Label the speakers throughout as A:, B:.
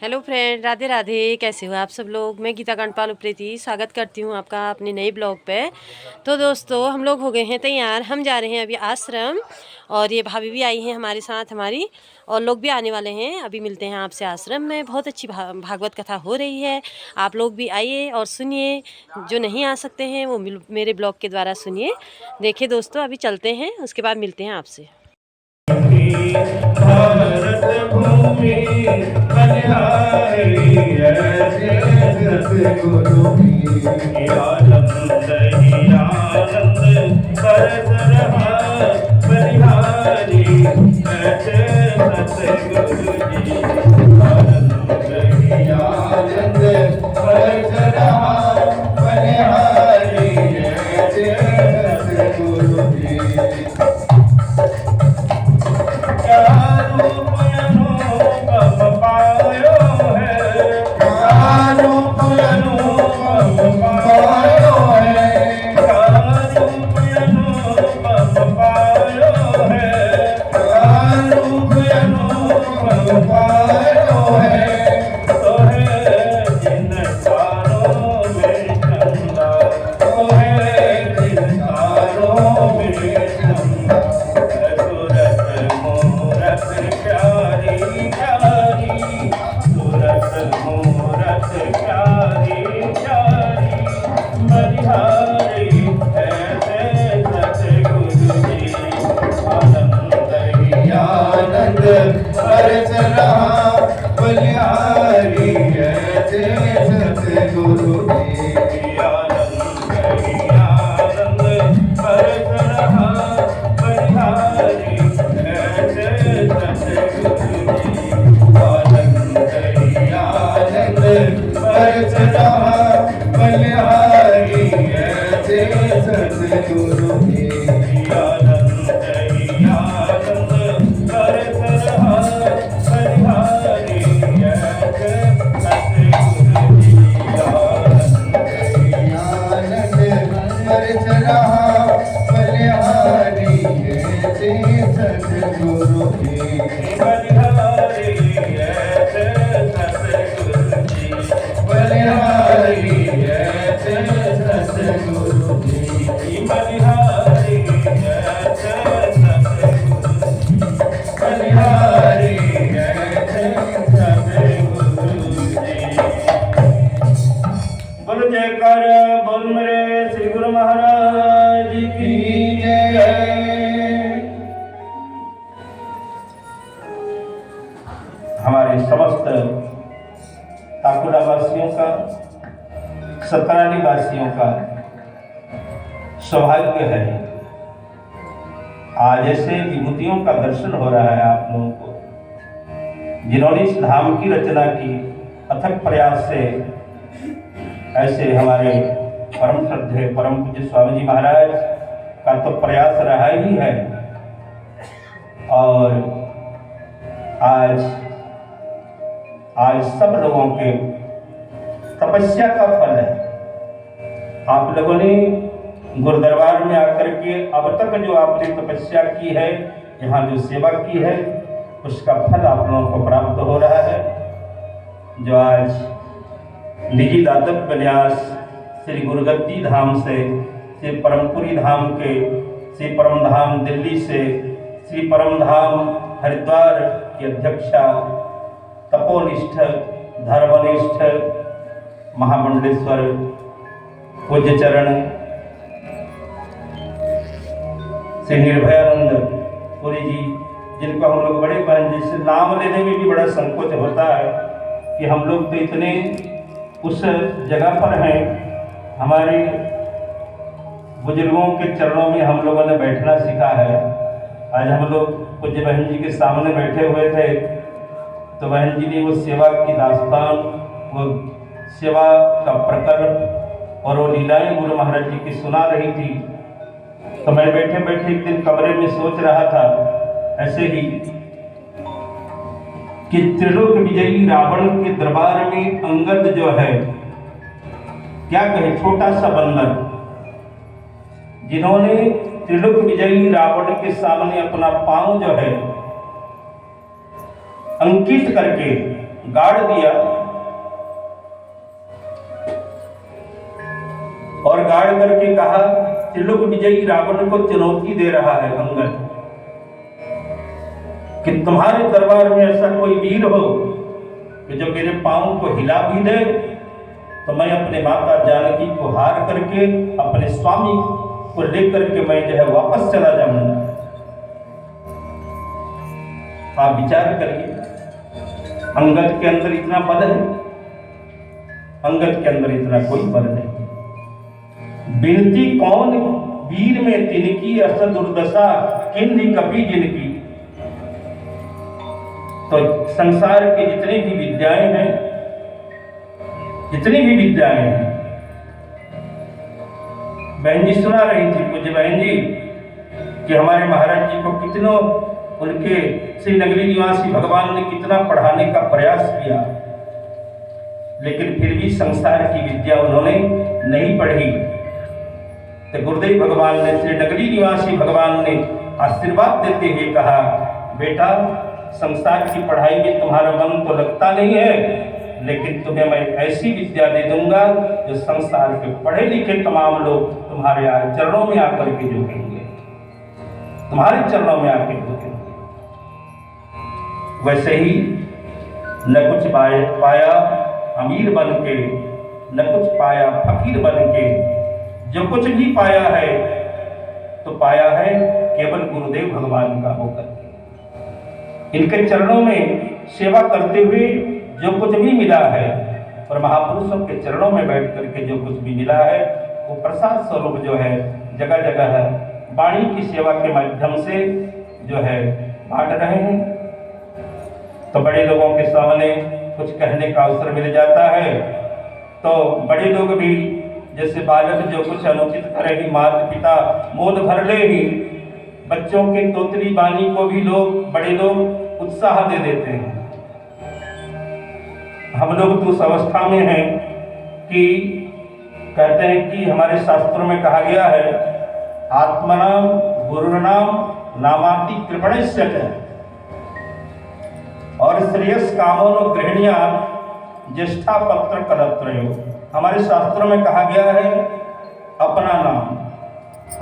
A: Hello friend, Radhe Radhe. कैसे हो आप सब लोग। मैं गीता कांडपाल उप्रेती स्वागत करती हूँ आपका अपने नए ब्लॉग पे। तो दोस्तों, हम लोग हो गए हैं तैयार। हम जा रहे हैं अभी आश्रम, और ये भाभी भी आई हैं हमारे साथ हमारी, और लोग भी आने वाले हैं। अभी मिलते हैं आपसे आश्रम में। बहुत अच्छी भागवत कथा हो रही है। आप लोग भी आइए और सुनिए। जो नहीं आ सकते हैं वो मेरे ब्लॉग के द्वारा सुनिए। देखिए दोस्तों, अभी चलते हैं, उसके बाद मिलते हैं आपसे।
B: भारत भूमि बलिहारी ऐसे सतगुरु की आनंद ही आनंद करत रहा बलिहारी ऐसे सतगुरु जी आनंद ही आनंद करत रहा बलिहारी ऐसे सतगुरु जी। हमारे समस्त ताकुड़ा वासियों का, सतराली वासियों का सौभाग्य है आज ऐसे विभूतियों का दर्शन हो रहा है आप लोगों को, जिन्होंने इस धाम की रचना की अथक प्रयास से। ऐसे हमारे परम श्रद्धेय परम पूज्य स्वामी जी महाराज का तो प्रयास रहा ही है, और आज सब लोगों के तपस्या का फल है। आप लोगों ने गुरुदरबार में आकर के अब तक जो आपने तपस्या की है, यहाँ जो सेवा की है, उसका फल आप लोगों को प्राप्त हो रहा है। जो आज निजी दातव्य न्यास श्री गुरुगद्दी धाम से, श्री परमपुरी धाम के, श्री परम धाम दिल्ली से, श्री परम धाम हरिद्वार की अध्यक्षा तपोनिष्ठ धर्मनिष्ठ महामंडलेश्वर पूज्य चरण श्री निर्भयानंद पुरी जी, जिनको हम लोग बड़े बहन जी से नाम लेने में भी बड़ा संकोच होता है कि हम लोग तो इतने उस जगह पर हैं, हमारे बुजुर्गों के चरणों में हम लोगों ने बैठना सीखा है। आज हम लोग पूज्य बहन जी के सामने बैठे हुए थे, तो बहन जी ने वो सेवा की दास्तान, वो सेवा का प्रकरण और वो लीलाएं गुरु महाराज जी की सुना रही थी। तो मैं बैठे बैठे एक दिन कमरे में सोच रहा था ऐसे ही कि त्रिलोक विजयी रावण के दरबार में अंगद जो है, क्या कहे, छोटा सा बंदर, जिन्होंने त्रिलोक विजयी रावण के सामने अपना पांव जो है अंकित करके गाड़ दिया और गाड़ करके कहा, त्रिलोक विजयी रावण को चुनौती दे रहा है अंगद कि तुम्हारे दरबार में ऐसा कोई वीर हो कि जो मेरे पांव को हिला भी दे तो मैं अपने माता जानकी को हार करके अपने स्वामी को लेकर के मैं जो है वापस चला जाऊंगा। आप विचार करिए, अंगद के अंदर इतना बल है, अंगद के अंदर इतना कोई बल नहीं। बिनती कौन वीर में तिनकी, अस दुर्दशा किन्नी कपि जिनकी। तो संसार के जितनी भी विद्याएं हैं, जितनी भी विद्याएं हैं, बहन जी सुना रही थी पूज्य बहन जी कि हमारे महाराज जी को कितनों उनके श्री नगरी निवासी भगवान ने कितना पढ़ाने का प्रयास किया, लेकिन फिर भी संसार की विद्या उन्होंने नहीं पढ़ी। तो गुरुदेव भगवान ने, श्री नगरी निवासी भगवान ने आशीर्वाद देते हुए कहा, बेटा संसार की पढ़ाई में तुम्हारा मन तो लगता नहीं है, लेकिन तुम्हें मैं ऐसी विद्या दे दूंगा जो संसार के पढ़े लिखे तमाम लोग तुम्हारे चरणों में आकर के झुकेंगे, तुम्हारे चरणों में आकर झुकेंगे। वैसे ही न कुछ पाया अमीर बन के, न कुछ पाया फकीर बन के, जो कुछ भी पाया है तो पाया है केवल गुरुदेव भगवान का होकर। इनके चरणों में सेवा करते हुए जो कुछ भी मिला है और महापुरुषों के चरणों में बैठ करके जो कुछ भी मिला है वो प्रसाद स्वरूप जो है जगह जगह है वाणी की सेवा के माध्यम से जो है बांट रहे हैं। तो बड़े लोगों के सामने कुछ कहने का अवसर मिल जाता है तो बड़े लोग भी, जैसे बालक जो कुछ अनुचित करे ही माता पिता मोद भर ले ही, बच्चों के तोतरी बानी को भी लोग, बड़े लोग उत्साह दे देते हैं। हम लोग तो उस अवस्था में हैं कि कहते हैं कि हमारे शास्त्रों में कहा गया है, आत्मनाम गुरुर्नाम नामाति कृपणस्य च और श्रेयस कामों गृहणिया ज्येष्ठा पत्र कलत्रयो। हमारे शास्त्रों में कहा गया है अपना नाम,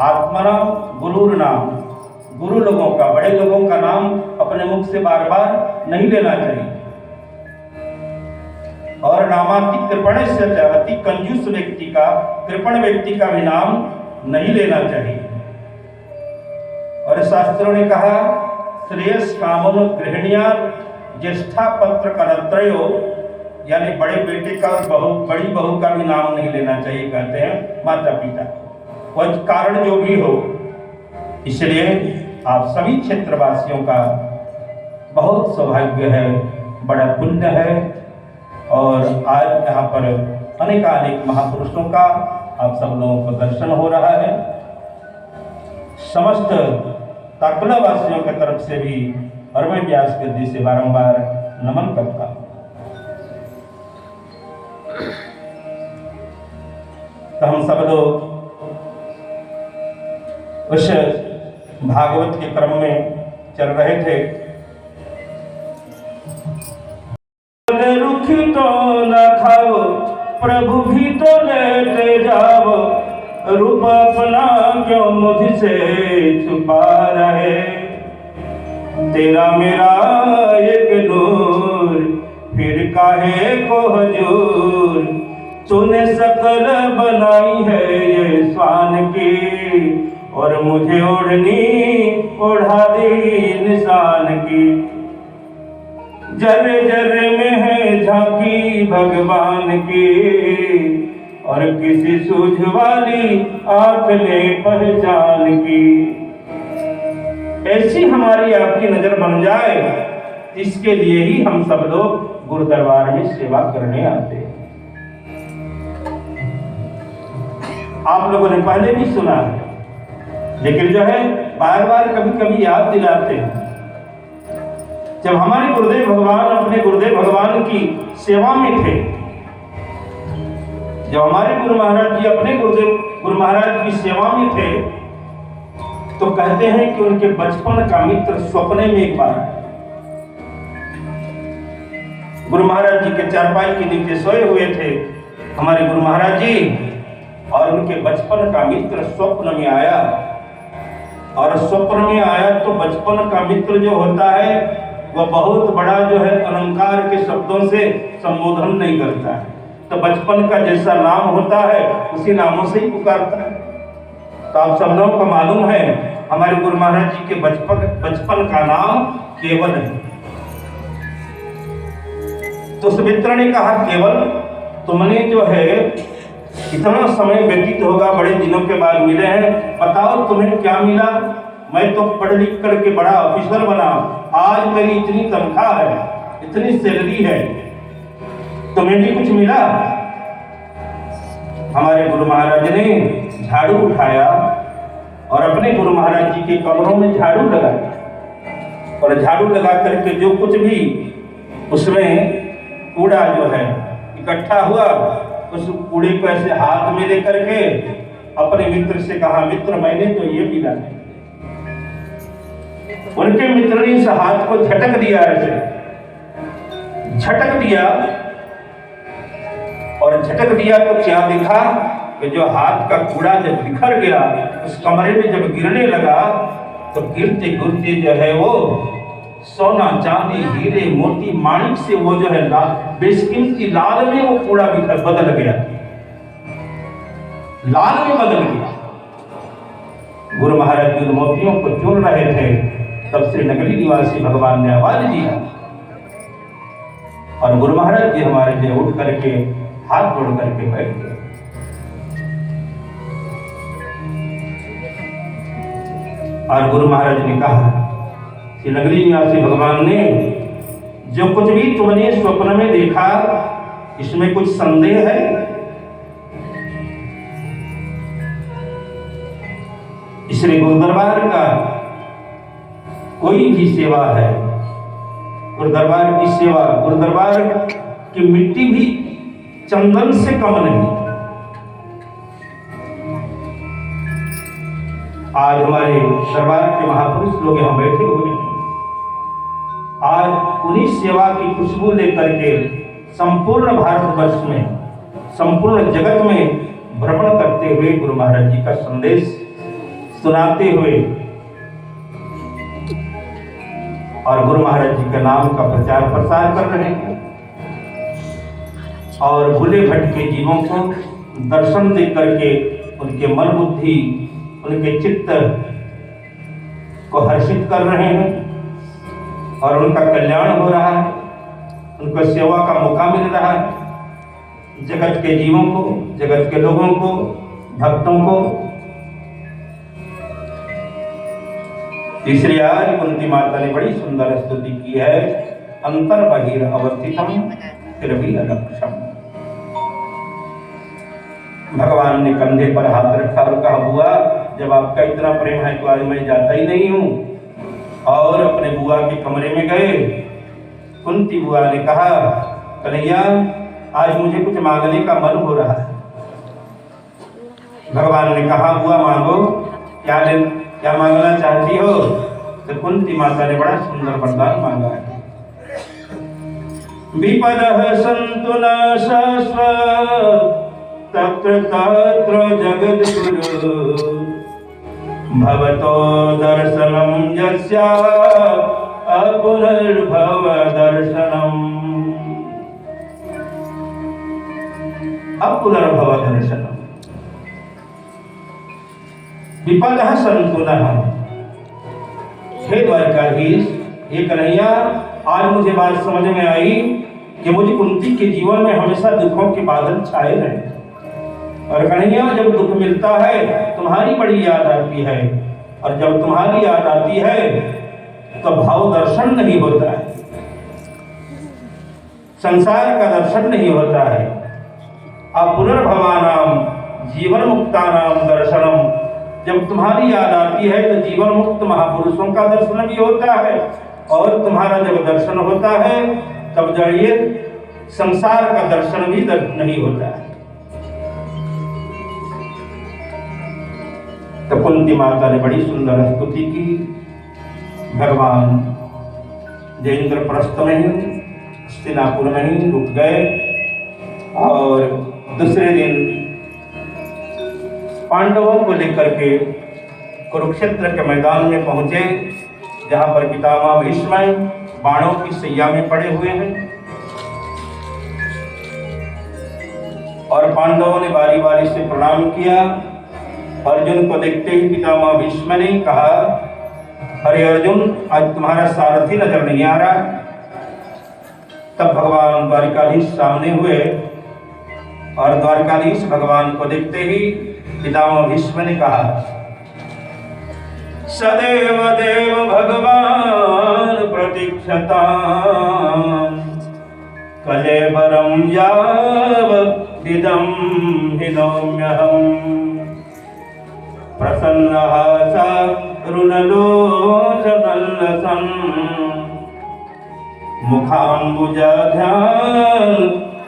B: आत्मनाम गुरुर नाम, गुरु लोगों का, बड़े लोगों का नाम अपने मुख से बार बार नहीं लेना चाहिए। और नामाति कृपण से, अति कंजूस व्यक्ति का, कृपण व्यक्ति का भी नाम नहीं लेना चाहिए। और शास्त्रों ने कहा श्रेयस कामों गृहणिया ज्येष्ठा पत्र करत्रयो, यानी बड़े बेटे का और बड़ी बहू का भी नाम नहीं लेना चाहिए, कहते हैं माता पिता, वह कारण जो भी हो। इसलिए आप सभी क्षेत्रवासियों का बहुत सौभाग्य है, बड़ा पुण्य है। और आज यहाँ पर अनेकानेक महापुरुषों का आप सब लोगों को दर्शन हो रहा है। समस्त ताकुला वासियों की तरफ से भी और मैं व्यास गद्दी से बारंबार नमन करता हूँ। तो हम सब लोग उस भागवत के क्रम में चल रहे थे। रुखी तो न खाओ प्रभु भी तो लेते जाओ, रूप अपना क्यों मुझसे छुपा रहे। तेरा मेरा एक नूर फिर काहे को हजूर, तूने शकल बनाई है ये स्वान की और मुझे ओढ़नी ओढ़ा दी निशान की। जर्रे जर्रे में है झांकी भगवान की और किसी सूझ वाली आंख ने पहचान की। ऐसी हमारी आपकी नजर बन जाए, इसके लिए ही हम सब लोग गुरु दरबार में सेवा करने आते हैं। आप लोगों ने पहले भी सुना है, लेकिन जो है बार बार कभी कभी याद दिलाते हैं। जब हमारे गुरुदेव भगवान अपने गुरुदेव भगवान की सेवा में थे, जब हमारे गुरु महाराज जी अपने गुरु महाराज की सेवा में थे, तो कहते हैं कि उनके बचपन का मित्र स्वप्न में एक बार गुरु महाराज जी के चारपाई के नीचे सोए हुए थे हमारे गुरु महाराज जी, और उनके बचपन का मित्र स्वप्न में आया। और स्वप्न में आया तो बचपन का मित्र जो होता है वह बहुत बड़ा जो है अलंकार के शब्दों से संबोधन नहीं करता है, तो बचपन का जैसा नाम होता है उसी नामों से ही पुकारता है। तो आप सब लोगों को मालूम है हमारे गुरु महाराज जी के बचपन का नाम केवल है। तो उस मित्र ने कहा, केवल तुमने जो है इतना समय व्यतीत होगा, बड़े दिनों के बाद मिले हैं, बताओ तुम्हें क्या मिला? मैं तो पढ़ लिख करके बड़ा ऑफिसर बना, आज मेरी इतनी तनख्वाह है, इतनी सैलरी है, तुम्हें भी कुछ मिला? हमारे गुरु महाराज ने झाड़ू उठाया और अपने गुरु महाराज जी के कमरों में झाड़ू लगाया, और झाड़ू लगा करके जो कुछ भी उसमें कूड़ा जो है इकट्ठा हुआ, उस कूड़े को ऐसे हाथ में लेकर के अपने मित्र से कहा, मित्र मैंने तो ये मिला है। उनके मित्र ने इस हाथ को झटक दिया, ऐसे झटक दिया, और झटक दिया तो क्या दिखा कि जो हाथ का कूड़ा जब बिखर गया उस कमरे में जब गिरने लगा तो गिरते गिरते जो है वो सोना चांदी हीरे मोती माणिक से वो जो है बेशकीमती लाल में वो कूड़ा बिखर बदल गया, लाल में बदल गया। गुरु महाराज जी मोतियों को चुन रहे थे, तब से नगरी निवासी भगवान ने आवाज दिया, और गुरु महाराज जी हमारे जो उठ करके हाथ जोड़ करके बैठ गए। और गुरु महाराज ने कहा कि नगरी निवासी भगवान ने जो कुछ भी तुमने स्वप्न में देखा, इसमें कुछ संदेह है? इसलिए गुरु दरबार का कोई भी सेवा है, गुरु दरबार की सेवा, गुरु दरबार की मिट्टी भी चंदन से कम नहीं। आज हमारे दरबार के महापुरुष लोग यहाँ बैठे हुए हैं, आज उन्हीं सेवा की खुशबू लेकर के संपूर्ण भारतवर्ष में, संपूर्ण जगत में भ्रमण करते हुए गुरु महाराज जी का संदेश सुनाते हुए और गुरु महाराज जी के नाम का प्रचार प्रसार कर रहे हैं, और भूले भटके जीवों को दर्शन दे करके उनके मन बुद्धि, उनके चित्त को हर्षित कर रहे हैं, और उनका कल्याण हो रहा है, उनको सेवा का मौका मिल रहा है, जगत के जीवों को, जगत के लोगों को, भक्तों को। इसलिए आज कुंती माता ने बड़ी सुंदर स्तुति की है, अंतर बहिर अवस्थितम फिर भी अलक्षम। भगवान ने कंधे पर हाथ रखा और कहा, बुआ जब आपका इतना प्रेम है तो आज मैं जाता ही नहीं हूं। और अपने बुआ के कमरे में गए। कुंती बुआ ने कहा, कन्हैया आज मुझे कुछ मांगने का मन हो रहा है। भगवान ने कहा, बुआ मांगो, क्या मांगना चाहती हो? तो कुंती माता ने बड़ा सुंदर वरदान मांगा है, विपदः सन्तु न शाश्वत तत्र तत्र जगद्गुरु भवतो दर्शनं यस्या अपुनर्भव दर्शनम्। अपुनर्भव दर्शनम् विपदः सन्तु नः। हे द्वारकाधीश, हे कन्हैया, आज मुझे बात समझ में आई कि मुझे कुंती के जीवन में हमेशा दुखों के बादल छाए रहे, और कन्हैया जब दुख मिलता है तुम्हारी बड़ी याद आती है, और जब तुम्हारी याद आती है तो भाव दर्शन नहीं होता है, संसार का दर्शन नहीं होता है। अब पुनर्भवानाम जीवन मुक्तानाम दर्शनम, जब तुम्हारी याद आती है तो जीवन मुक्त महापुरुषों का दर्शन भी होता है, और तुम्हारा जब दर्शन होता है तब जानिए संसार का दर्शन भी नहीं होता है। तो कुंती माता ने बड़ी सुंदर स्तुति की। भगवान जो इंद्रप्रस्थ में हस्तिनापुर में ही रुक गए और दूसरे दिन पांडवों को लेकर के कुरुक्षेत्र के मैदान में पहुंचे, जहां पर पितामह भीष्म बाणों की सैया में पड़े हुए हैं। और पांडवों ने बारी बारी से प्रणाम किया। अर्जुन को देखते ही पितामह भीष्म ने कहा, अरे अर्जुन, आज तुम्हारा सारथी नजर नहीं आ रहा। तब भगवान द्वारिकाधीश सामने हुए और द्वारिकाधीश भगवान को देखते ही पितामह भीष्म ने कहा, सदैव देव भगवान प्रतीक्षता कलेबरम यावदिदं हिनोम्यहम् प्रसन्नः स रुणलोचनल्लसन् मुखाम्बुजध्यान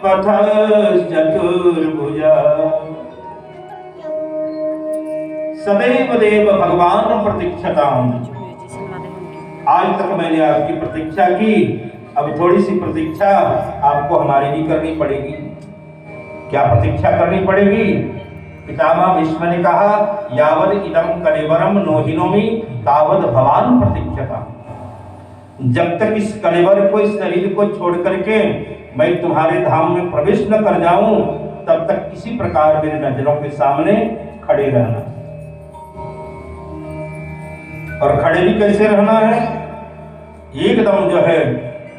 B: पथश्चतुर्भुजा। सदैव देव भगवान प्रतीक्षता। आज तक मैंने आपकी प्रतीक्षा की, अब थोड़ी सी प्रतीक्षा आपको हमारी भी करनी पड़ेगी। क्या प्रतीक्षा करनी पड़ेगी? पितामह भीष्म ने कहा, यावद इदम कलेवरम नोहिनोमि तावद भवान प्रतीक्षता। जब तक इस कलेवर को, इस शरीर को छोड़ करके मैं तुम्हारे धाम में प्रवेश न कर जाऊं, तब तक किसी प्रकार मेरी नजरों के सामने खड़े रहना। और खड़े भी कैसे रहना है? एकदम जो है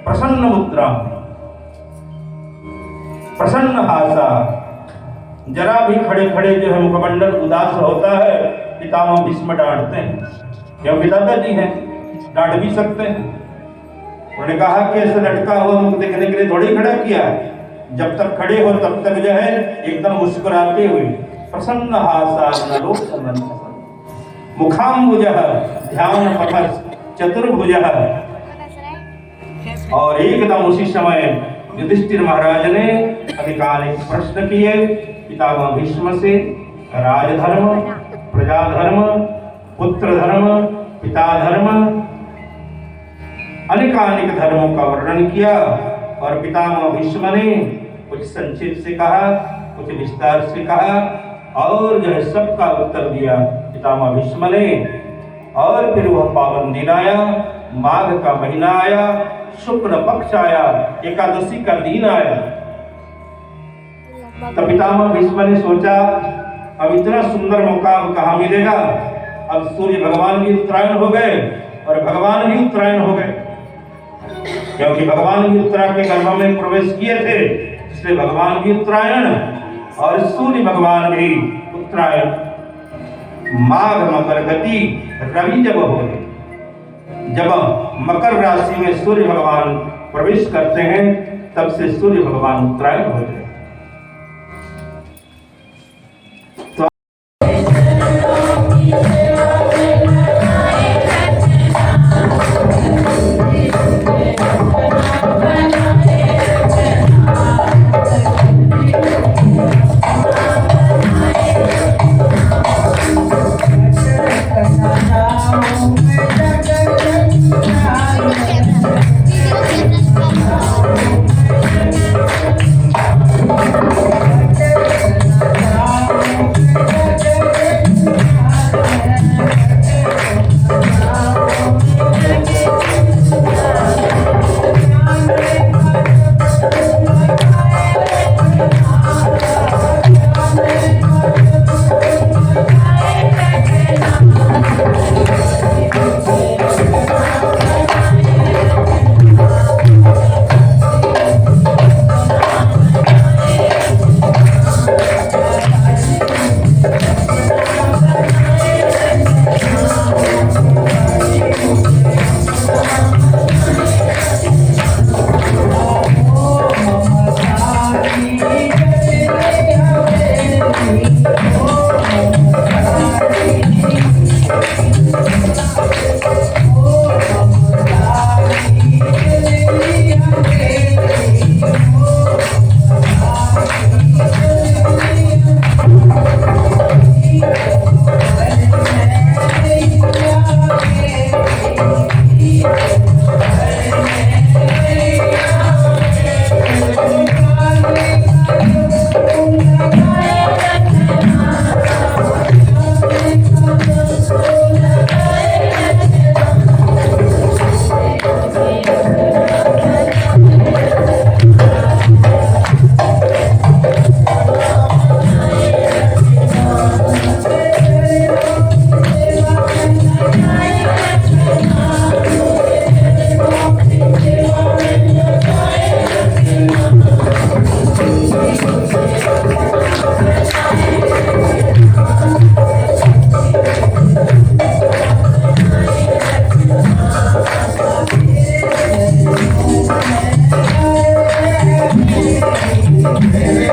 B: प्रसन्न मुद्रा, प्रसन्न हासा। जरा भी खड़े खड़े जो है मुखमंडल उदास होता है, पितामह भीष्म डांटते हैं, क्योंकि दादाजी हैं, डांट भी सकते हैं। उन्होंने कहा कि ऐसे लटका हुआ मुख देखने के लिए थोड़ी खड़ा किया, जब तक खड़े हो तब तक जो है एकदम मुस्कुराते हुए प्रसन्न हासा मुखाम्बुजः ध्यान पथः चतुर्भुजः। और एकदम उसी समय युधिष्ठिर महाराज ने अधिकारिक प्रश्न किए पितामह भीष्म से। राजधर्म, प्रजाधर्म, पुत्र धर्म, पिता धर्म, अनेकानेक धर्मों का वर्णन किया। और पितामह भीष्म ने कुछ संक्षेप से कहा, कुछ विस्तार से कहा, और जो है सबका उत्तर दिया पितामह भीष्म ने। और फिर वह पावन दिन आया, माघ का महीना आया, शुक्ल पक्ष आया, एकादशी का दिन आया। तब पितामह भीष्म ने सोचा, अब इतना सुंदर मौका अब कहाँ मिलेगा। अब सूर्य भगवान भी उत्तरायण हो गए और भगवान भी उत्तरायण हो गए, क्योंकि भगवान भी उत्तरा के गर्भ में प्रवेश किए थे, इसलिए भगवान भी उत्तरायण और सूर्य भगवान भी उत्तरायण। माघ मकर गति रवि जब हो गए, जब मकर राशि में सूर्य भगवान प्रवेश करते हैं, तब से सूर्य भगवान उत्तरायण हो गए।
C: मेरे